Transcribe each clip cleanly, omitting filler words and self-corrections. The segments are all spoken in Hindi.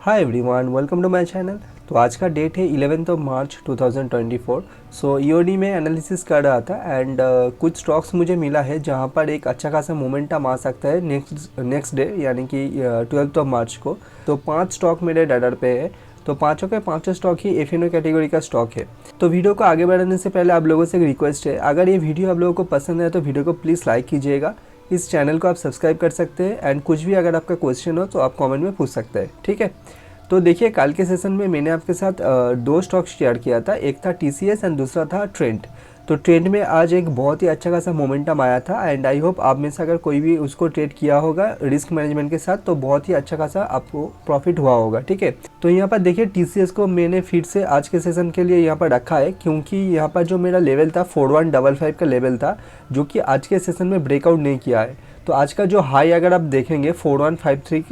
Hi everyone, welcome to my channel. तो आज का डेट है 11 मार्च 2024। सो ईओडी में एनालिसिस कर रहा था एंड कुछ स्टॉक्स मुझे मिला है जहां पर एक अच्छा खासा मोमेंटम आ सकता है नेक्स्ट डे यानी कि 12 मार्च को। तो 5 स्टॉक मेरे रडार पे है। तो पाँचों के पाँचों स्टॉक ही एफएनओ कैटेगरी का स्टॉक है। तो वीडियो को आगे बढ़ाने से पहले आप लोगों से एक रिक्वेस्ट है, अगर ये वीडियो आप लोगों को पसंद है तो वीडियो को प्लीज़ लाइक कीजिएगा। इस चैनल को आप सब्सक्राइब कर सकते हैं एंड कुछ भी अगर आपका क्वेश्चन हो तो आप कमेंट में पूछ सकते हैं, ठीक है। तो देखिए, कल के सेशन में मैंने आपके साथ दो स्टॉक शेयर किया था, एक था टीसीएस एंड दूसरा था ट्रेंड। तो ट्रेंड में आज एक बहुत ही अच्छा खासा मोमेंटम आया था एंड आई होप आप में से अगर कोई भी उसको ट्रेड किया होगा रिस्क मैनेजमेंट के साथ तो बहुत ही अच्छा खासा आपको प्रॉफिट हुआ होगा, ठीक है। तो यहाँ पर देखिए, टीसीएस को मैंने फिर से आज के सेशन के लिए यहाँ पर रखा है क्योंकि यहाँ पर जो मेरा लेवल था 4155 का लेवल था, जो कि आज के सेशन में ब्रेकआउट नहीं किया है। तो आज का जो हाई अगर आप देखेंगे 4153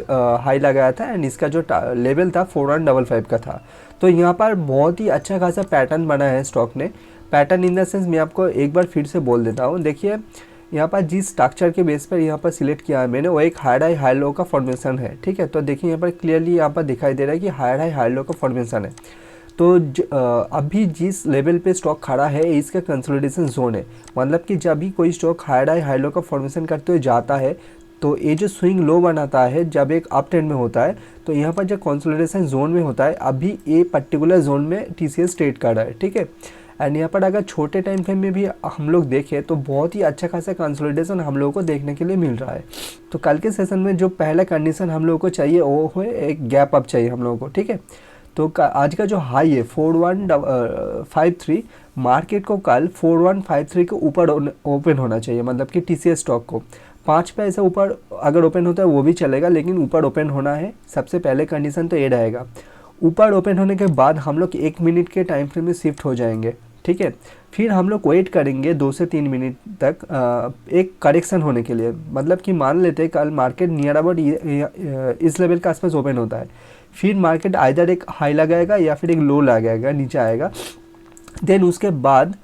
हाई लगाया था एंड इसका जो लेवल था 4155 का था। तो यहाँ पर बहुत ही अच्छा खासा पैटर्न बना है स्टॉक ने। पैटर्न इन द सेंस मैं आपको एक बार फिर से बोल देता हूँ। देखिए, यहाँ पर जिस स्ट्रक्चर के बेस पर यहाँ पर सिलेक्ट किया है मैंने, वो एक हाई लो का फॉर्मेशन है, ठीक है। तो देखिए यहाँ पर क्लियरली यहाँ पर दिखाई दे रहा है कि हाई लो का फॉर्मेशन है। तो अभी जिस लेवल पे स्टॉक खड़ा है इसका कंसोलिडेशन जोन है, मतलब कि जब भी कोई स्टॉक हाई लो का फॉर्मेशन करते हुए जाता है तो ये जो स्विंग लो बनाता है जब एक अप ट्रेंड में होता है, तो यहाँ पर जो कंसोलिडेशन जोन में होता है अभी ये पर्टिकुलर जोन में टीसीएस ट्रेड कर रहा है, ठीक है। एंड यहाँ पर अगर छोटे टाइम फ्रेम में भी हम लोग देखें तो बहुत ही अच्छा खासा कंसोलिडेशन हम लोगों को देखने के लिए मिल रहा है। तो कल के सेशन में जो पहला कंडीशन हम लोगों को चाहिए वो है एक गैप अप चाहिए हम लोगों को, ठीक है। तो आज का जो हाई है 4153, मार्केट को कल 4153 के ऊपर ओपन होना चाहिए, मतलब कि टीसीएस स्टॉक को 5 पैसे ऊपर अगर ओपन होता है वो भी चलेगा, लेकिन ऊपर ओपन होना है। सबसे पहले कंडीशन तो ये रहेगा। ऊपर ओपन होने के बाद हम लोग 1 मिनट के टाइम फ्रेम में शिफ्ट हो जाएंगे, ठीक है। फिर हम लोग वेट करेंगे 2 से 3 मिनट तक एक करेक्शन होने के लिए, मतलब कि मान लेते हैं कल मार्केट नियर अबाउट इस लेवल के आसपास ओपन होता है, फिर मार्केट आइदर एक हाई लगाएगा या फिर एक लो लगाएगा, नीचे आएगा। देन उसके बाद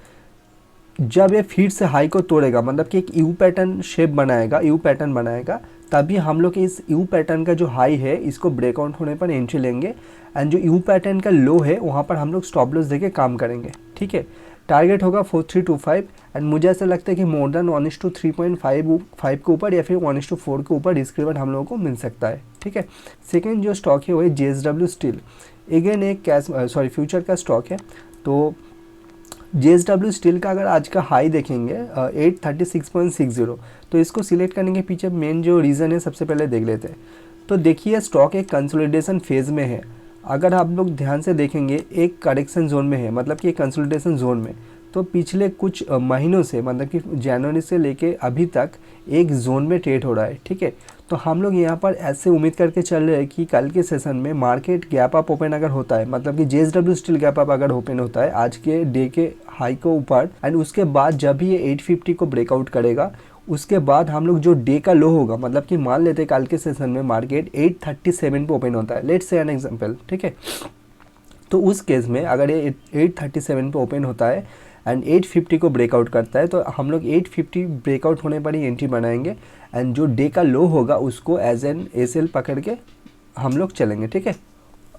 जब ये फिर से हाई को तोड़ेगा, मतलब कि एक यू पैटर्न शेप बनाएगा, तभी हम लोग इस यू पैटर्न का जो हाई है इसको ब्रेकआउट होने पर एंट्री लेंगे एंड जो यू पैटर्न का लो है वहाँ पर हम लोग स्टॉप लॉस देके काम करेंगे, ठीक है। टारगेट होगा 4325 एंड मुझे ऐसा लगता है कि मोर देन 1:3.5 के ऊपर या फिर 1:4 के ऊपर रिस्क रिवॉर्ड हम लोगों को मिल सकता है, ठीक है। सेकेंड जो स्टॉक है वो है जेएसडब्ल्यू स्टील। अगेन एक फ्यूचर का स्टॉक है। तो जेएसडब्ल्यू स्टील का अगर आज का हाई देखेंगे 836.60, तो इसको सिलेक्ट करने के पीछे मेन जो रीज़न है सबसे पहले देख लेते हैं। तो देखिए, स्टॉक एक कंसोलिडेशन फेज़ में है। अगर आप लोग ध्यान से देखेंगे एक करेक्शन जोन में है, मतलब कि एक कंसोलिडेशन जोन में। तो पिछले कुछ महीनों से, मतलब कि जनवरी से लेके अभी तक एक जोन में ट्रेड हो रहा है, ठीक है। तो हम लोग यहाँ पर ऐसे उम्मीद करके चल रहे हैं कि कल के सेशन में मार्केट गैप अप ओपन अगर होता है, मतलब कि जेएसडब्ल्यू स्टील गैप अप अगर ओपन होता है आज के डे के हाई को ऊपर एंड उसके बाद जब भी ये 850 को ब्रेकआउट करेगा, उसके बाद हम लोग जो डे का लो होगा, मतलब कि मान लेते हैं कल के सेशन में मार्केट 837 पे ओपन होता है, लेट्स से एन एग्जांपल, ठीक है। तो उस केस में अगर ये 837 पे ओपन होता है एंड 850 को ब्रेकआउट करता है, तो हम लोग 850 ब्रेकआउट होने पर ही एंट्री बनाएंगे एंड जो डे का लो होगा उसको एज एन एसएल पकड़ के हम लोग चलेंगे, ठीक है।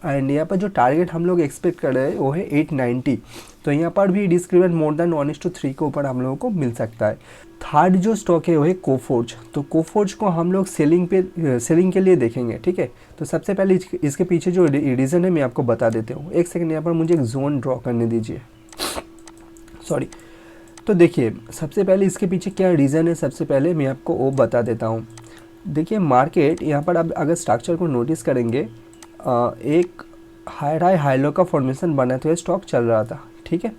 एंड यहाँ पर जो टारगेट हम लोग एक्सपेक्ट कर रहे हैं वो है 890। तो यहाँ पर भी रिस्क रिवॉर्ड मोर देन 1:3 के ऊपर हम लोगों को मिल सकता है। थर्ड जो स्टॉक है वो है कोफोर्ज। तो कोफोर्ज को हम लोग सेलिंग के लिए देखेंगे, ठीक है। तो सबसे पहले इसके पीछे जो रीज़न है मैं आपको बता देता हूँ। एक सेकंड, यहाँ पर मुझे एक जोन ड्रॉ करने दीजिए, सॉरी। तो देखिए, सबसे पहले इसके पीछे क्या रीज़न है सबसे पहले मैं आपको वो बता देता हूँ। देखिए, मार्केट यहाँ पर अब अगर स्ट्रक्चर को नोटिस करेंगे, एक हाई लो का फॉर्मेशन बनाते हुए स्टॉक चल रहा था, ठीक है।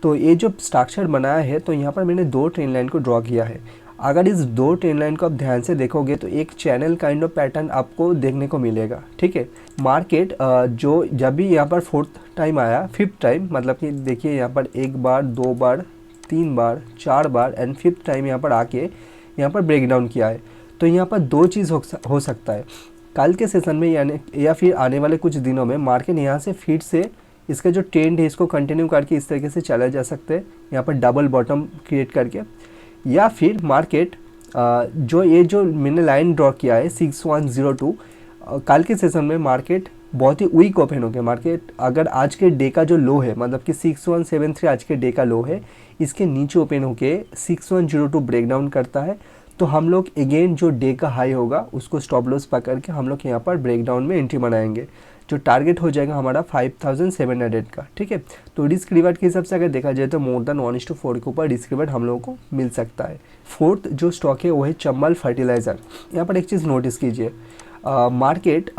तो ये जो स्ट्रक्चर बनाया है, तो यहाँ पर मैंने 2 ट्रेंड लाइन को ड्रॉ किया है। अगर इस 2 ट्रेंड लाइन को आप ध्यान से देखोगे तो एक चैनल काइंड ऑफ पैटर्न आपको देखने को मिलेगा, ठीक है। मार्केट जो जब भी यहाँ पर 4th टाइम आया, 5th टाइम, मतलब कि देखिए यहाँ पर 1 बार 2 बार 3 बार 4 बार एंड 5th टाइम यहाँ पर आके यहाँ पर ब्रेक डाउन किया है। तो यहाँ पर 2 चीज़ हो सकता है कल के सेशन में या फिर आने वाले कुछ दिनों में मार्केट यहाँ से फिर से इसका जो ट्रेंड है इसको कंटिन्यू करके इस तरीके से चला जा सकता है, यहाँ पर डबल बॉटम क्रिएट करके, या फिर मार्केट जो मैंने लाइन ड्रॉ किया है 6102 कल के सेशन में मार्केट बहुत ही वीक ओपन हो गया। मार्केट अगर आज के डे का जो लो है, मतलब कि 6173 आज के डे का लो है, इसके नीचे ओपन होके 6102 ब्रेक डाउन करता है तो हम लोग अगेन जो डे का हाई होगा उसको स्टॉप लॉस पकड़ के हम लोग यहाँ पर ब्रेक डाउन में एंट्री बनाएंगे, जो टारगेट हो जाएगा हमारा 5700 का। ठीक है, तो रिस्क रिवार्ड के हिसाब से अगर देखा जाए तो मोर देन 1:4 के ऊपर रिस्क रिवार्ड हम लोगों को मिल सकता है। फोर्थ जो स्टॉक है वो है चंबल फर्टिलाइज़र। यहाँ पर एक चीज़ नोटिस कीजिए, मार्केट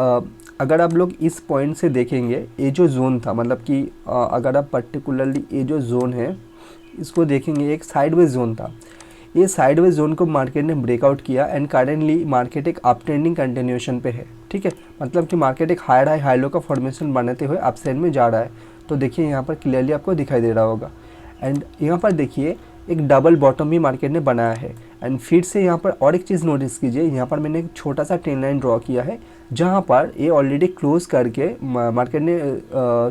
अगर आप लोग इस पॉइंट से देखेंगे, ये जो जोन था, मतलब कि अगर आप पर्टिकुलरली ये जो जोन है इसको देखेंगे, एक साइडवेज जोन था। ये साइडवेज जोन को मार्केट ने ब्रेकआउट किया एंड करेंटली मार्केट एक अप ट्रेंडिंग कंटिन्यूएशन पे है। ठीक है, मतलब कि मार्केट एक हायर हाई हाई लो का फॉर्मेशन बनाते हुए अप साइड में जा रहा है। तो देखिए यहाँ पर क्लियरली आपको दिखाई दे रहा होगा। एंड यहाँ पर देखिए एक डबल बॉटम भी मार्केट ने बनाया है। एंड फिर से यहाँ पर और एक चीज़ नोटिस कीजिए, यहाँ पर मैंने एक छोटा सा ट्रेंड लाइन ड्रॉ किया है जहाँ पर ये ऑलरेडी क्लोज करके मार्केट ने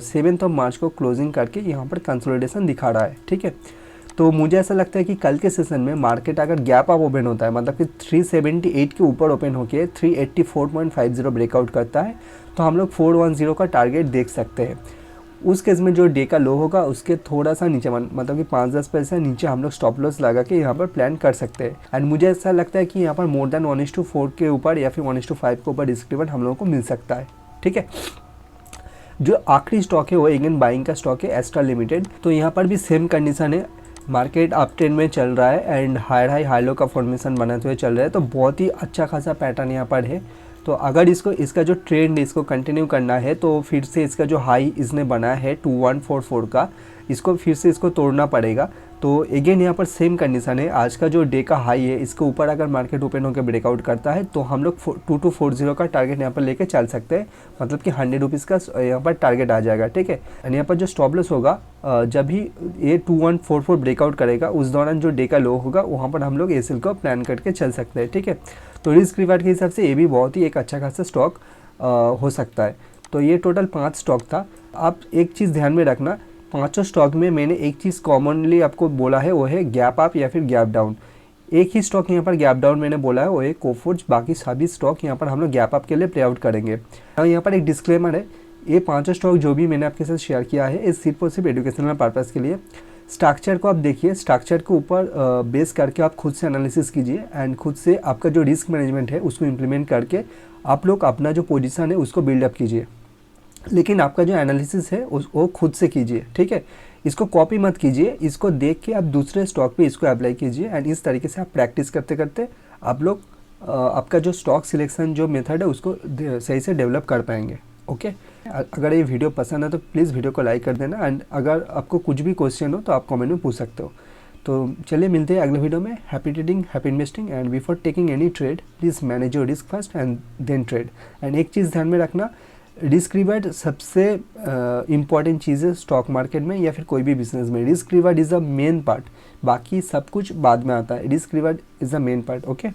7 मार्च को क्लोजिंग करके यहाँ पर कंसोलिडेशन दिखा रहा है। ठीक है, तो मुझे ऐसा लगता है कि कल के सेशन में मार्केट अगर गैप अप ओपन होता है, मतलब कि 378 के ऊपर ओपन होकर 384.50 ब्रेकआउट करता है तो हम लोग 410 का टारगेट देख सकते हैं। उस केस में जो डे का लो होगा उसके थोड़ा सा नीचे, मतलब कि 5-10 पैसे नीचे हम लोग स्टॉप लॉस लगा के यहाँ पर प्लान कर सकते हैं। एंड मुझे ऐसा लगता है कि यहाँ पर मोर देन 1:4 के ऊपर या फिर 1:5 के ऊपर रिस्क रिवार्ड हम लोगों को मिल सकता है। ठीक है, जो आखिरी स्टॉक है वो अगेन बाइंग का स्टॉक है, एस्ट्रा लिमिटेड। तो यहाँ पर भी सेम कंडीशन है, मार्केट अप ट्रेंड में चल रहा है and higher high high low का फॉर्मेशन बनाते हुए चल रहा है। तो बहुत ही अच्छा खासा पैटर्न यहाँ पर है। तो अगर इसका जो ट्रेंड इसको कंटिन्यू करना है तो फिर से इसका जो हाई इसने बनाया है 2144 का, इसको फिर से इसको तोड़ना पड़ेगा। तो अगेन यहाँ पर सेम कंडीशन है, आज का जो डे का हाई है इसके ऊपर अगर मार्केट ओपन होकर ब्रेकआउट करता है तो हम लोग 2240 का टारगेट यहाँ पर लेके चल सकते हैं, मतलब कि 100 रुपीज़ का यहाँ पर टारगेट आ जाएगा। ठीक है, एंड यहाँ पर जो स्टॉप लॉस होगा, जब भी ये 2144 ब्रेकआउट करेगा उस दौरान जो डे का लो होगा वहाँ पर हम लोग एसएल को प्लान करके चल सकते हैं। ठीक है, तो रिस्क रिवार्ड के हिसाब से ये भी बहुत ही एक अच्छा खासा स्टॉक हो सकता है। तो ये टोटल 5 स्टॉक था। आप एक चीज़ ध्यान में रखना, 5 स्टॉक में मैंने एक चीज़ कॉमनली आपको बोला है वो है गैप अप या फिर गैप डाउन। एक ही स्टॉक यहाँ पर गैप डाउन मैंने बोला है, वो है कोफोर्ज। बाकी सभी स्टॉक यहाँ पर हम लोग गैप अप के लिए प्ले आउट करेंगे। यहाँ पर एक डिस्क्लेमर है, ये 5 स्टॉक जो भी मैंने आपके साथ शेयर किया है ये सिर्फ और सिर्फ एजुकेशनल पर्पज़ के लिए। स्ट्रक्चर को आप देखिए, स्ट्रक्चर के ऊपर बेस करके आप खुद से एनालिसिस कीजिए एंड खुद से आपका जो रिस्क मैनेजमेंट है उसको इम्प्लीमेंट करके आप लोग अपना जो पोजीशन है उसको बिल्डअप कीजिए। लेकिन आपका जो एनालिसिस है वो खुद से कीजिए। ठीक है, इसको कॉपी मत कीजिए, इसको देख के आप दूसरे स्टॉक पे इसको अप्लाई कीजिए एंड इस तरीके से आप प्रैक्टिस करते करते आप लोग आपका जो स्टॉक सिलेक्शन जो मेथड है उसको सही से डेवलप कर पाएंगे। ओके, अगर ये वीडियो पसंद है तो प्लीज़ वीडियो को लाइक कर देना एंड अगर आपको कुछ भी क्वेश्चन हो तो आप कमेंट में पूछ सकते हो। तो चलिए मिलते हैं अगले वीडियो में। Happy trading, happy investing and before taking any trade please manage your risk first and then trade. And एक चीज़ ध्यान में रखना, रिस्क रिवार्ड सबसे इम्पॉर्टेंट चीज़ है स्टॉक मार्केट में या फिर कोई भी बिजनेस में। Risk reward is a main part, बाकी सब कुछ बाद में आता है। Risk reward is a main part. Okay.